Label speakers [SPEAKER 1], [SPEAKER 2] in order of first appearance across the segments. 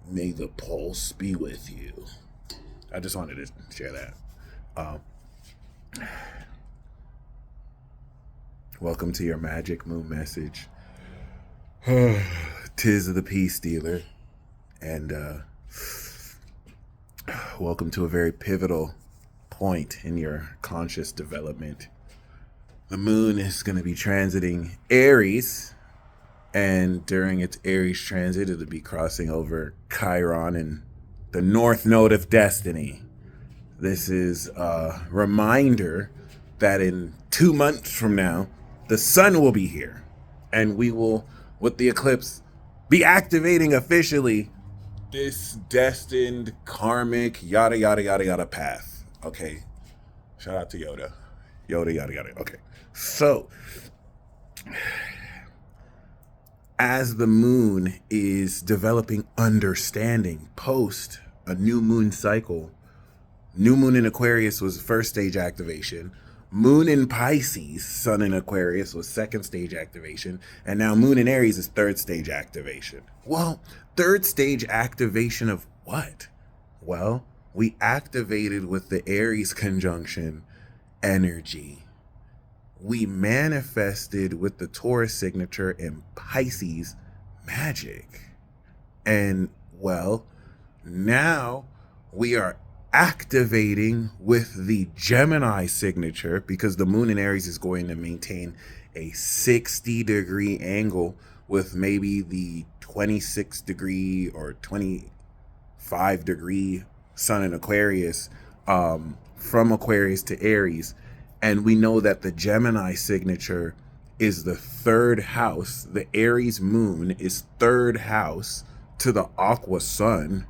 [SPEAKER 1] May the pulse be with you. I just wanted to share that. Welcome to your magic moon message. Tis the peace dealer. And welcome to a very pivotal point in your conscious development. The moon is going to be transiting Aries. And during its Aries transit, it'll be crossing over Chiron and the North Node of Destiny. This is a reminder that in 2 months from now, the sun will be here. And we will, with the eclipse, be activating officially this destined karmic yada yada yada yada path. Okay. Shout out to Yoda. Yoda yada yada. Okay. So as the moon is developing understanding post a new moon cycle, new moon in Aquarius was first stage activation. Moon in Pisces, sun in Aquarius was second stage activation. And now moon in Aries is third stage activation. Well, third stage activation of what? Well, we activated with the Aries conjunction energy. We manifested with the Taurus signature in Pisces magic. And well, now we are activating with the Gemini signature because the moon in Aries is going to maintain a 60-degree angle with maybe the 26-degree or 25-degree sun in Aquarius, from Aquarius to Aries. And we know that the Gemini signature is the third house. The Aries moon is third house to the Aqua sun.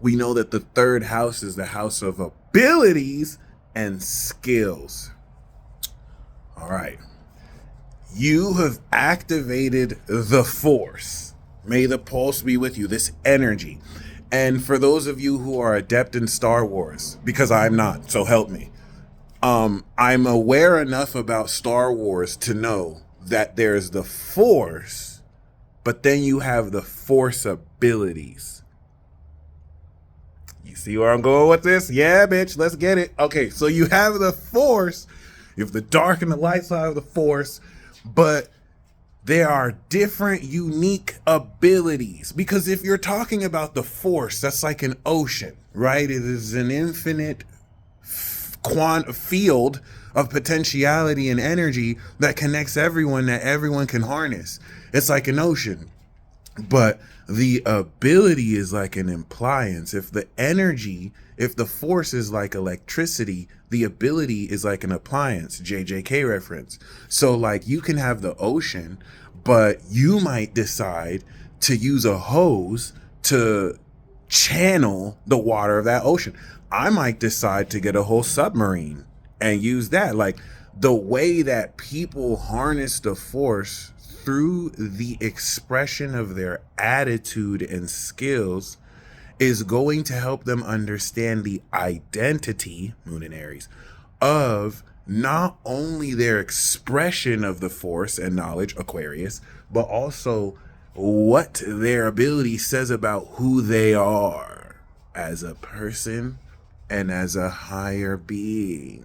[SPEAKER 1] We know that the third house is the house of abilities and skills. All right. You have activated the force. May the pulse be with you, this energy. And for those of you who are adept in Star Wars, because I'm not, so help me. I'm aware enough about Star Wars to know that there's the force, but then you have the force abilities. You see where I'm going with this? Yeah, bitch, let's get it. Okay, so you have the force, you have the dark and the light side of the force, but there are different unique abilities. Because if you're talking about the force, that's like an ocean, right? It is an infinite field of potentiality and energy that connects everyone, that everyone can harness. It's like an ocean. But the ability is like an appliance. If the force is like electricity, the ability is like an appliance. JJK reference. So like you can have the ocean, but you might decide to use a hose to channel the water of that ocean. I might decide to get a whole submarine and use that. Like the way that people harness the force through the expression of their attitude and skills is going to help them understand the identity, moon in Aries, of not only their expression of the force and knowledge, Aquarius, but also what their ability says about who they are as a person and as a higher being.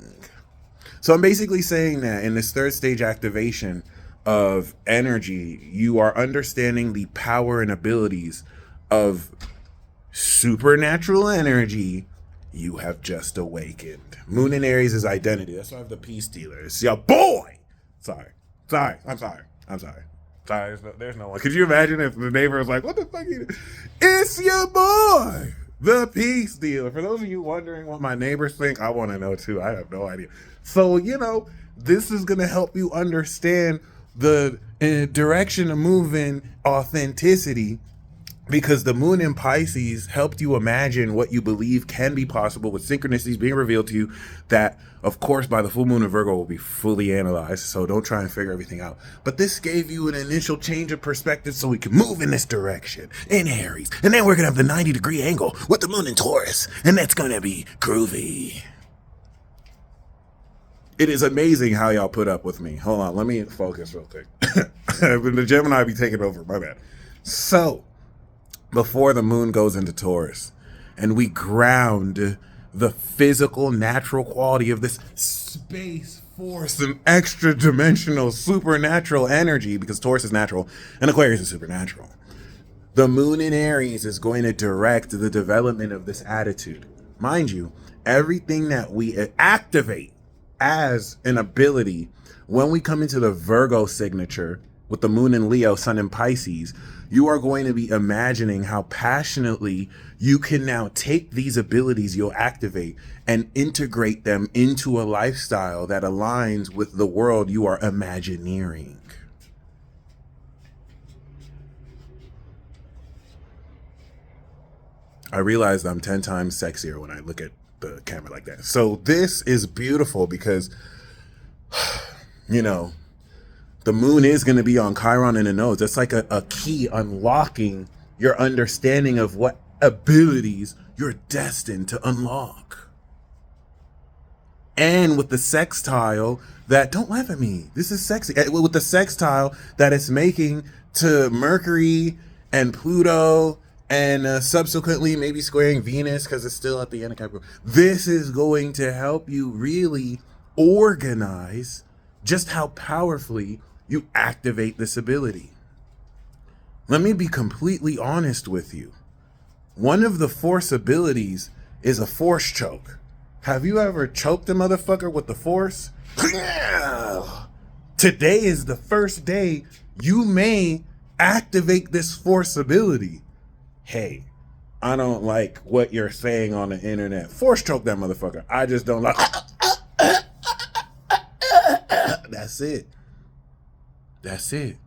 [SPEAKER 1] So I'm basically saying that in this third stage activation of energy, you are understanding the power and abilities of supernatural energy you have just awakened. Moon in Aries is identity. That's why I have the peace dealer. It's your boy. Sorry. I'm sorry. There's no one. Could you imagine if the neighbor was like, what the fuck you do? It's your boy, the peace dealer. For those of you wondering what my neighbors think, I want to know too. I have no idea. So, this is going to help you understand the direction of moving authenticity, because the moon in Pisces helped you imagine what you believe can be possible with synchronicities being revealed to you that, of course, by the full moon in Virgo will be fully analyzed. So don't try and figure everything out. But this gave you an initial change of perspective so we can move in this direction in Aries. And then we're going to have the 90-degree angle with the moon in Taurus. And that's going to be groovy. It is amazing how y'all put up with me. Hold on, let me focus real quick. The Gemini be taking over, my bad. So, before the moon goes into Taurus, and we ground the physical, natural quality of this space force and extra dimensional supernatural energy, because Taurus is natural and Aquarius is supernatural. The moon in Aries is going to direct the development of this attitude. Mind you, everything that we activate as an ability, when we come into the Virgo signature with the moon in Leo, sun in Pisces, you are going to be imagining how passionately you can now take these abilities you'll activate and integrate them into a lifestyle that aligns with the world you are imagineering. I realized I'm 10 times sexier when I look at the camera like that. So this is beautiful because, you know, the moon is going to be on Chiron in the nodes. That's like a key unlocking your understanding of what abilities you're destined to unlock. And with the sextile that, don't laugh at me, this is sexy. With the sextile that it's making to Mercury and Pluto, and subsequently maybe squaring Venus because it's still at the end of Capricorn. This is going to help you really organize just how powerfully you activate this ability. Let me be completely honest with you. One of the force abilities is a force choke. Have you ever choked a motherfucker with the force? Today is the first day you may activate this force ability. Hey, I don't like what you're saying on the internet. Force choke that motherfucker. I just don't like. That's it. That's it.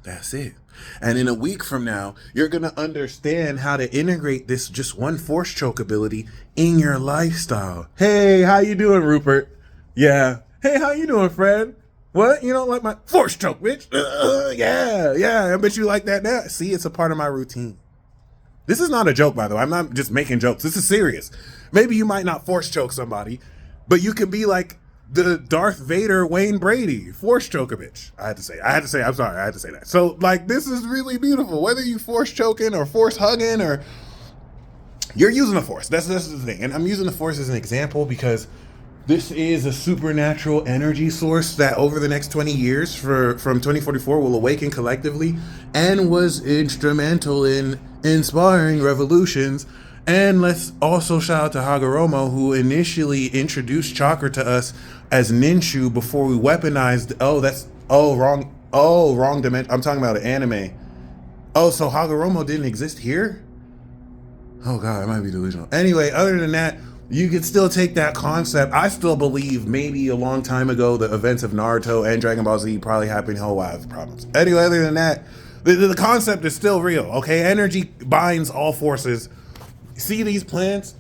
[SPEAKER 1] That's it. And in a week from now, you're going to understand how to integrate this just one force choke ability in your lifestyle. Hey, how you doing, Rupert? Yeah. Hey, how you doing, Fred? What? You don't like my force choke, bitch? Yeah. I bet you like that now. See, it's a part of my routine. This is not a joke, by the way. I'm not just making jokes. This is serious. Maybe you might not force choke somebody, but you can be like the Darth Vader Wayne Brady. Force choke a bitch. I had to say, I'm sorry. I had to say that. So, like, this is really beautiful. Whether you force choking or force hugging or you're using the force. That's the thing. And I'm using the force as an example because this is a supernatural energy source that over the next 20 years from 2044 will awaken collectively and was instrumental in inspiring revolutions. And let's also shout out to Hagoromo, who initially introduced chakra to us as Ninshu before we weaponized. Wrong dimension. I'm talking about an anime. Oh, so Hagoromo didn't exist here? Oh God, I might be delusional. Anyway, other than that, you could still take that concept. I still believe maybe a long time ago the events of Naruto and Dragon Ball Z probably happened. Hell, I have problems. Anyway, other than that, the concept is still real, okay? Energy binds all forces. See these plants?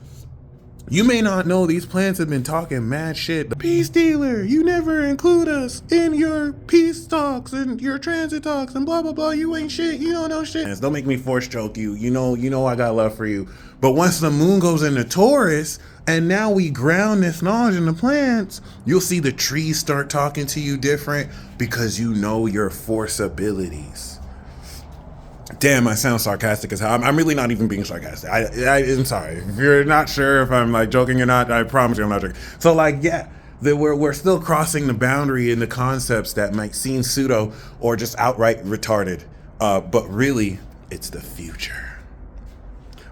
[SPEAKER 1] You may not know these plants have been talking mad shit. The peace dealer, you never include us in your peace talks and your transit talks and blah, blah, blah. You ain't shit. You don't know shit. Don't make me force choke you. You know I got love for you. But once the moon goes into Taurus, and now we ground this knowledge in the plants, you'll see the trees start talking to you different because you know your force abilities. Damn, I sound sarcastic as hell. I'm really not even being sarcastic. I'm sorry. If you're not sure if I'm like joking or not, I promise you I'm not joking. So like, yeah, we're still crossing the boundary in the concepts that might seem pseudo or just outright retarded. But really, it's the future.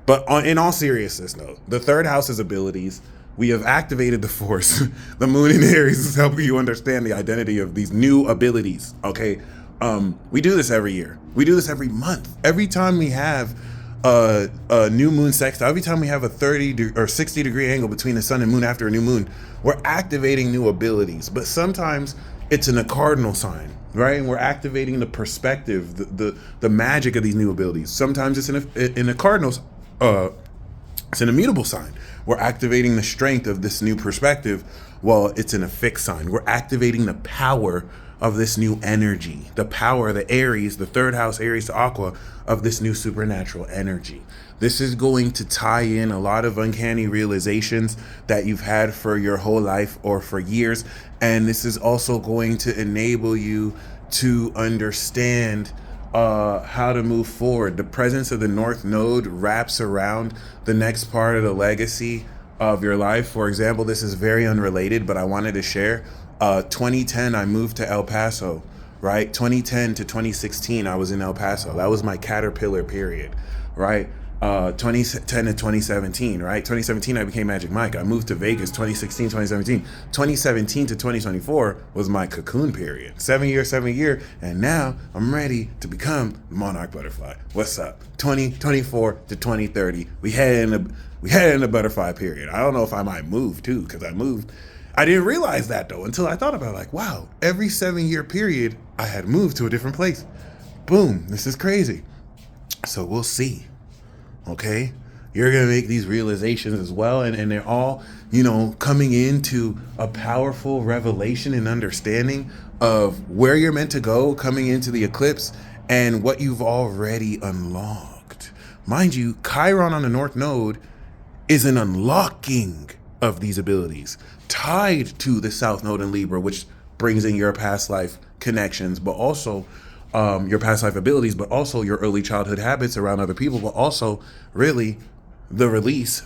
[SPEAKER 1] But in all seriousness, though, the third house's abilities, we have activated the force. The moon in Aries is helping you understand the identity of these new abilities, okay? We do this every year. We do this every month. Every time we have a new moon sextile, every time we have a 30 or 60 degree angle between the sun and moon after a new moon, we're activating new abilities. But sometimes it's in a cardinal sign, right? And we're activating the perspective, the magic of these new abilities. Sometimes it's in a cardinal, it's an immutable sign. We're activating the strength of this new perspective. Well, it's in a fixed sign. We're activating the power of this new energy, the power, the Aries, the third house, Aries to Aqua, of this new supernatural energy. This is going to tie in a lot of uncanny realizations that you've had for your whole life or for years. And this is also going to enable you to understand how to move forward. The presence of the North Node wraps around the next part of the legacy of your life. For example, this is very unrelated, but I wanted to share. 2010, I moved to El Paso, right? 2010 to 2016, I was in El Paso. That was my caterpillar period, right? 2010 to 2017, right? 2017, I became Magic Mike. I moved to Vegas, 2016, 2017. 2017 to 2024 was my cocoon period. 7 year. And now I'm ready to become the Monarch Butterfly. What's up? 2024 to 2030. We head in the butterfly period. I don't know if I might move too, because I moved. I didn't realize that though, until I thought about it, like, wow, every 7 year period, I had moved to a different place. Boom, this is crazy. So we'll see. Okay, you're gonna make these realizations as well, and they're all, coming into a powerful revelation and understanding of where you're meant to go coming into the eclipse and what you've already unlocked. Mind you, Chiron on the North Node is an unlocking of these abilities tied to the South Node in Libra, which brings in your past life connections, but also your past life abilities, but also your early childhood habits around other people, but also really the release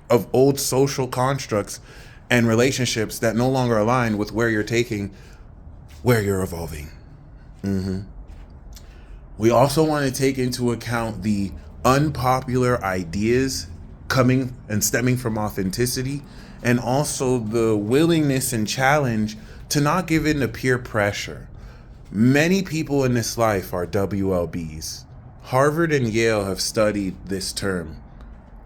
[SPEAKER 1] of old social constructs and relationships that no longer align with where you're evolving. We also want to take into account the unpopular ideas coming and stemming from authenticity, and also the willingness and challenge to not give in to peer pressure. Many people in this life are WLBs. Harvard and Yale have studied this term,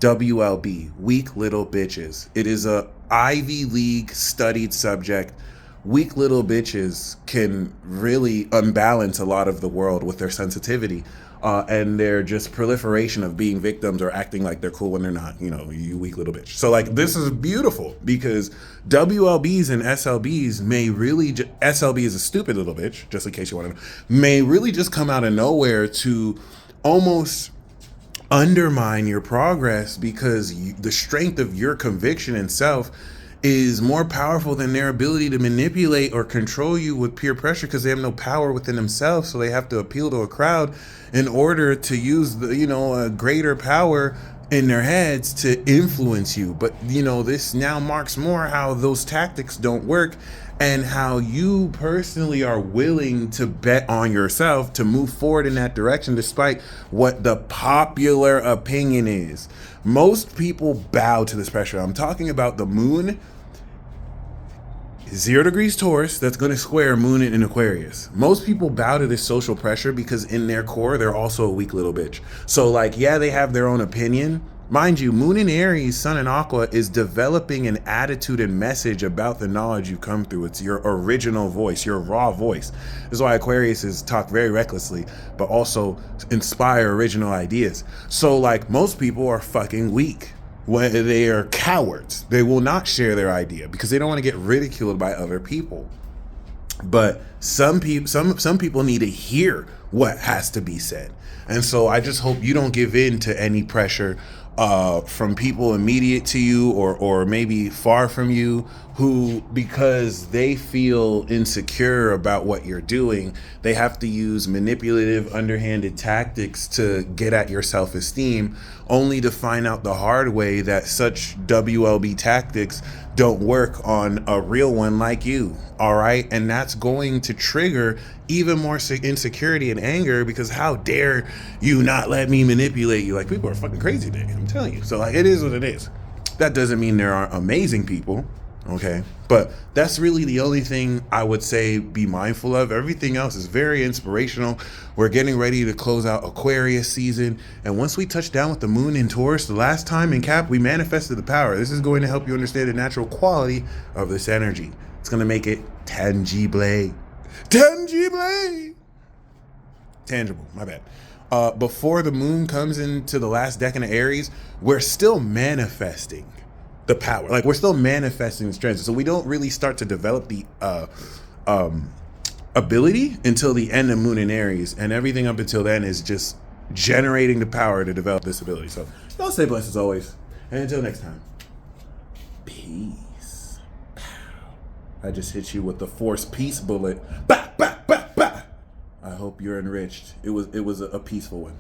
[SPEAKER 1] WLB, weak little bitches. It is a Ivy League studied subject. Weak little bitches can really unbalance a lot of the world with their sensitivity and their just proliferation of being victims or acting like they're cool when they're not, you weak little bitch. So like, this is beautiful because WLBs and SLBs may really, SLB is a stupid little bitch, just in case you want to know, may really just come out of nowhere to almost undermine your progress because the strength of your conviction and self is more powerful than their ability to manipulate or control you with peer pressure, because they have no power within themselves. So they have to appeal to a crowd in order to use a greater power in their heads to influence you. But this now marks more how those tactics don't work and how you personally are willing to bet on yourself to move forward in that direction despite what the popular opinion is. Most people bow to this pressure. I'm talking about the moon, 0 degrees Taurus, that's going to square moon in Aquarius. Most people bow to this social pressure because in their core, they're also a weak little bitch. So they have their own opinion. Mind you, moon in Aries, sun in Aqua is developing an attitude and message about the knowledge you come through. It's your original voice, your raw voice. This is why Aquarius is talk very recklessly, but also inspire original ideas. So most people are fucking weak. When they are cowards, they will not share their idea because they don't want to get ridiculed by other people. But some people need to hear what has to be said. And so I just hope you don't give in to any pressure from people immediate to you or maybe far from you who, because they feel insecure about what you're doing, they have to use manipulative, underhanded tactics to get at your self-esteem, only to find out the hard way that such WLB tactics don't work on a real one like you. All right. And that's going to trigger even more insecurity and anger, because how dare you not let me manipulate you? People are fucking crazy today, I'm telling you. So it is what it is. That doesn't mean there aren't amazing people. Okay. But that's really the only thing I would say be mindful of. Everything else is very inspirational. We're getting ready to close out Aquarius season. And once we touch down with the moon in Taurus, the last time in Cap, we manifested the power. This is going to help you understand the natural quality of this energy. It's going to make it tangible. Tangible, my bad. Before the moon comes into the last decan of Aries, we're still manifesting the power. We're still manifesting the strength. So we don't really start to develop the ability until the end of moon in Aries. And everything up until then is just generating the power to develop this ability. So y'all stay blessed as always. And until next time, peace. I just hit you with the force peace bullet. Bah, bah, bah, bah. I hope you're enriched. It was a peaceful one.